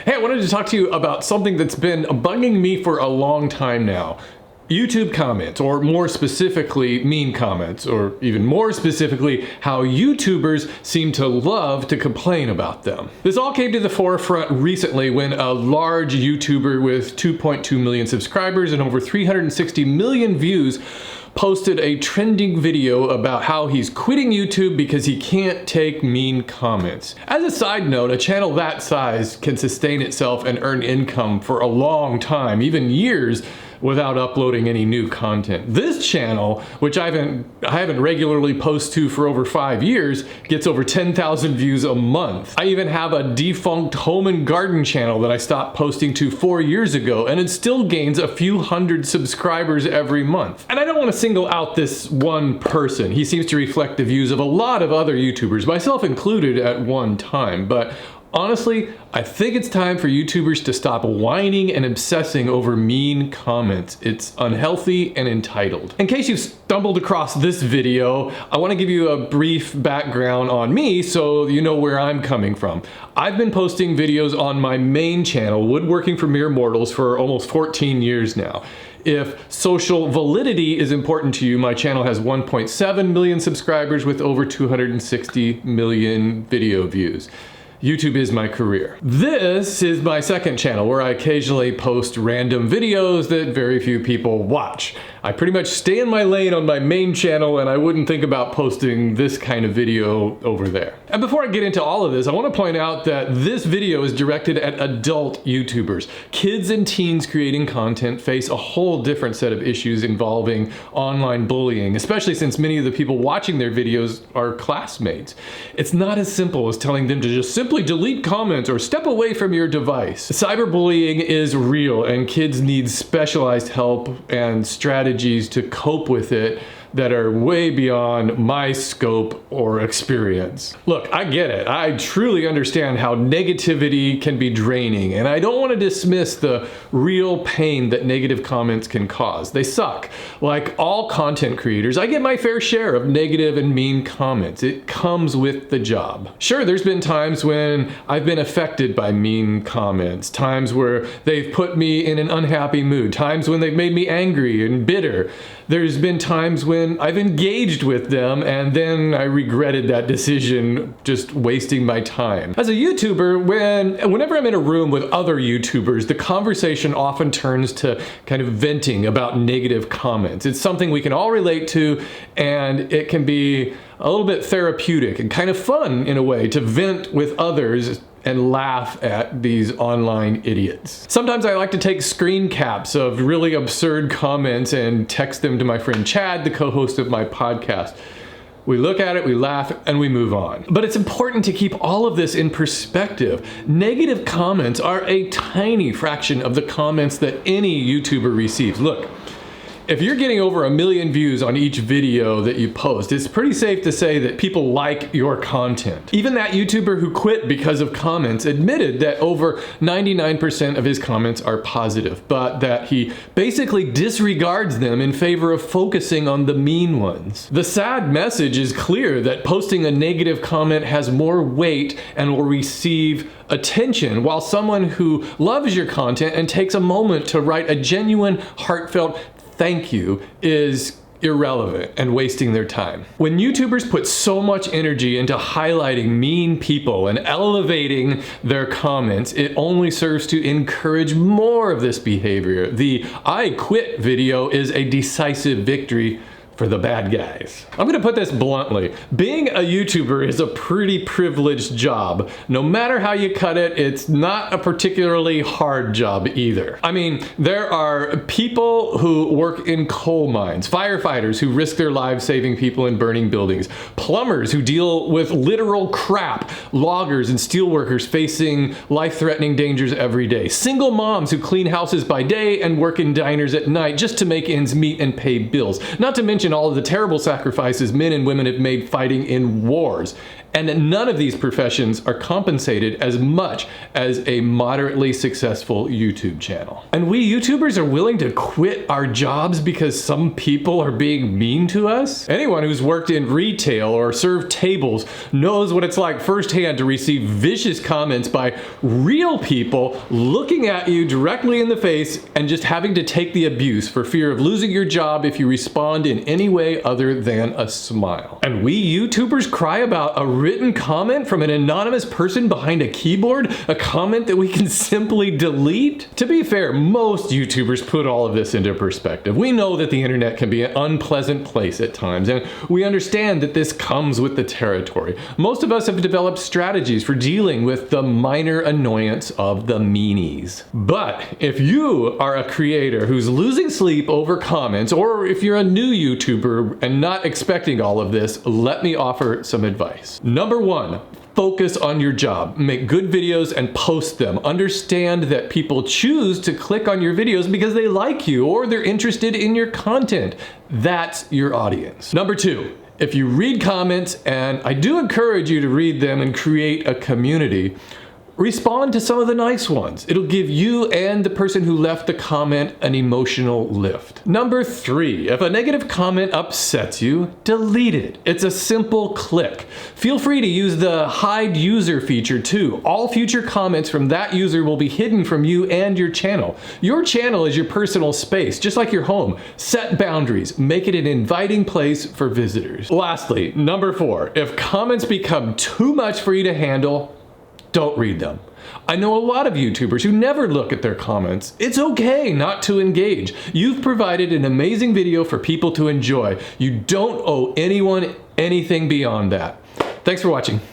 Hey, I wanted to talk to you about something that's been bugging me for a long time now. YouTube comments, or more specifically, mean comments, or even more specifically, how YouTubers seem to love to complain about them. This all came to the forefront recently when a large YouTuber with 2.2 million subscribers and over 360 million views posted a trending video about how he's quitting YouTube because he can't take mean comments. As a side note, a channel that size can sustain itself and earn income for a long time, even years, without uploading any new content. This channel, which I haven't regularly posted to for over 5 years, gets over 10,000 views a month. I even have a defunct home and garden channel that I stopped posting to 4 years ago, and it still gains a few hundred subscribers every month. And I don't want to single out this one person. He seems to reflect the views of a lot of other YouTubers, myself included at one time, but honestly, I think it's time for YouTubers to stop whining and obsessing over mean comments. It's unhealthy and entitled. In case you've stumbled across this video, I want to give you a brief background on me so you know where I'm coming from. I've been posting videos on my main channel, Woodworking for Mere Mortals, for almost 14 years now. If social validity is important to you, my channel has 1.7 million subscribers with over 260 million video views. YouTube is my career. This is my second channel where I occasionally post random videos that very few people watch. I pretty much stay in my lane on my main channel, and I wouldn't think about posting this kind of video over there. And before I get into all of this, I want to point out that this video is directed at adult YouTubers. Kids and teens creating content face a whole different set of issues involving online bullying, especially since many of the people watching their videos are classmates. It's not as simple as telling them to just simply delete comments or step away from your device. Cyberbullying is real, and kids need specialized help and strategies to cope with it that are way beyond my scope or experience. Look, I get it. I truly understand how negativity can be draining, and I don't want to dismiss the real pain that negative comments can cause. They suck. Like all content creators, I get my fair share of negative and mean comments. It comes with the job. Sure, there's been times when I've been affected by mean comments, times where they've put me in an unhappy mood, times when they've made me angry and bitter. There's been times when I've engaged with them and then I regretted that decision, just wasting my time. As a YouTuber, whenever I'm in a room with other YouTubers, the conversation often turns to kind of venting about negative comments. It's something we can all relate to, and it can be a little bit therapeutic and kind of fun in a way to vent with others and laugh at these online idiots. Sometimes I like to take screen caps of really absurd comments and text them to my friend Chad, the co-host of my podcast. We look at it, we laugh, and we move on. But it's important to keep all of this in perspective. Negative comments are a tiny fraction of the comments that any YouTuber receives. Look, if you're getting over 1 million views on each video that you post, it's pretty safe to say that people like your content. Even that YouTuber who quit because of comments admitted that over 99% of his comments are positive, but that he basically disregards them in favor of focusing on the mean ones. The sad message is clear that posting a negative comment has more weight and will receive attention, while someone who loves your content and takes a moment to write a genuine, heartfelt thank you is irrelevant and wasting their time. When YouTubers put so much energy into highlighting mean people and elevating their comments, it only serves to encourage more of this behavior. The "I quit" video is a decisive victory for the bad guys. I'm gonna put this bluntly. Being a YouTuber is a pretty privileged job. No matter how you cut it, it's not a particularly hard job either. I mean, there are people who work in coal mines, firefighters who risk their lives saving people in burning buildings, plumbers who deal with literal crap, loggers and steelworkers facing life-threatening dangers every day, single moms who clean houses by day and work in diners at night just to make ends meet and pay bills, not to mention mention all of the terrible sacrifices men and women have made fighting in wars. And none of these professions are compensated as much as a moderately successful YouTube channel. And we YouTubers are willing to quit our jobs because some people are being mean to us? Anyone who's worked in retail or served tables knows what it's like firsthand to receive vicious comments by real people looking at you directly in the face and just having to take the abuse for fear of losing your job if you respond in any way other than a smile. And we YouTubers cry about a written comment from an anonymous person behind a keyboard, a comment that we can simply delete? To be fair, most YouTubers put all of this into perspective. We know that the internet can be an unpleasant place at times, and we understand that this comes with the territory. Most of us have developed strategies for dealing with the minor annoyance of the meanies. But if you are a creator who's losing sleep over comments, or if you're a new YouTuber and not expecting all of this, let me offer some advice. Number one, focus on your job. Make good videos and post them. Understand that people choose to click on your videos because they like you or they're interested in your content. That's your audience. Number two, if you read comments, and I do encourage you to read them and create a community, respond to some of the nice ones. It'll give you and the person who left the comment an emotional lift. Number three, if a negative comment upsets you, delete it. It's a simple click. Feel free to use the hide user feature too. All future comments from that user will be hidden from you and your channel. Your channel is your personal space, just like your home. Set boundaries. Make it an inviting place for visitors. Lastly, number four, if comments become too much for you to handle, don't read them. I know a lot of YouTubers who never look at their comments. It's okay not to engage. You've provided an amazing video for people to enjoy. You don't owe anyone anything beyond that. Thanks for watching.